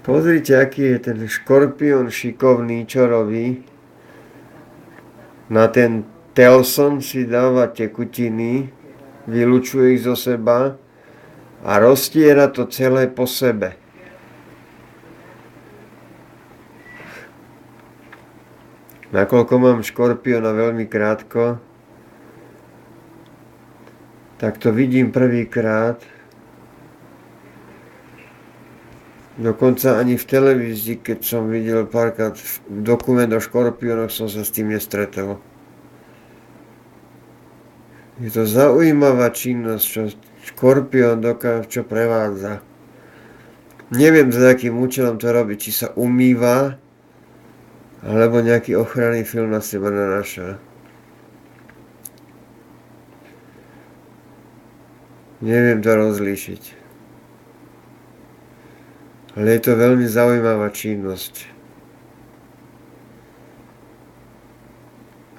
Pozrite, aký je ten škorpión šikovný, čo robí. Na ten telson si dáva tekutiny, vylučuje ich zo seba a roztiera to celé po sebe. Nakoľko mám škorpióna veľmi krátko, tak to vidím prvýkrát. Dokonca ani v televízii, keď som videl párkrát dokument o škorpiónoch, som sa s tým nestretol. Je to zaujímavá činnosť, čo škorpión dokáže, čo prevádza. Neviem, za akým účelom to robí, či sa umýva, alebo nejaký ochranný film na seba nanáša. Neviem to rozlíšiť. Ale je to veľmi zaujímavá činnosť.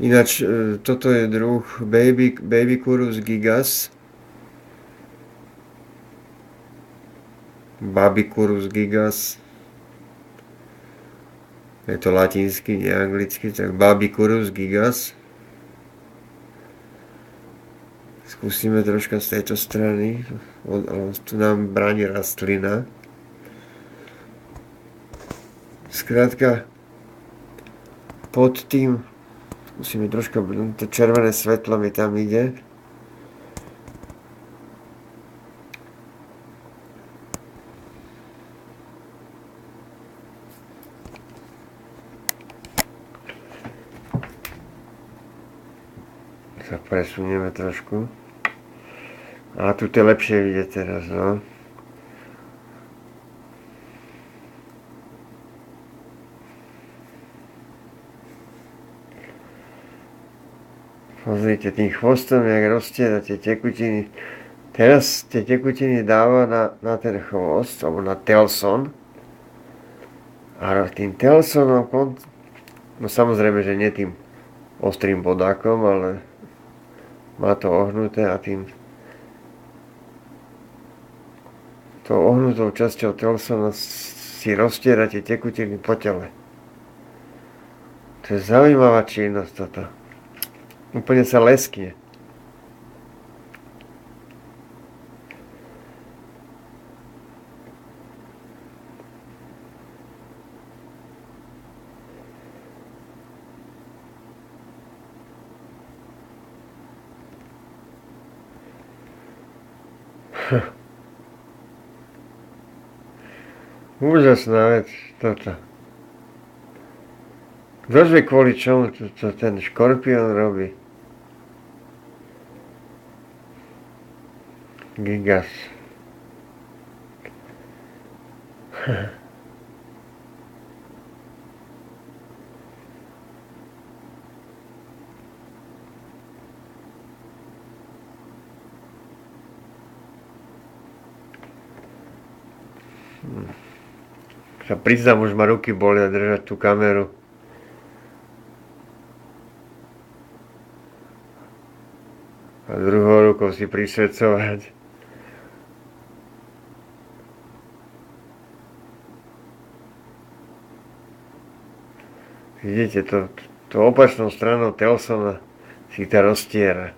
Ináč, toto je druh Babicurus gigas. Babicurus gigas. Je to latinsky, nie anglicky, tak Babicurus gigas. Skúsime troška z tejto strany. Tu nám bráni rastlina. Skrátka, pod tým, musíme troška, to červené svetlo mi tam ide. Sa presunieme trošku. A tu je lepšie vidieť teraz, no. Pozrite, tým chvostom, jak roztiera tie tekutiny. Teraz tie tekutiny dáva na ten chvost, alebo na telson. A tým telsonom, no samozrejme, že nie tým ostrým bodákom, ale má to ohnuté a tým tou ohnutou časťou telsona si roztiera tie tekutiny po tele. To je zaujímavá činnosť toto. Úplne sa leskne. Úžasná vec toto. Ktože kvôli čomu to ten škorpión robí? Gigas. Sa priznám, už ma ruky bolia držať tú kameru. A druhou rukou si prisvedcovať. Vidíte, to opačnou stranou telsona si to roztiera.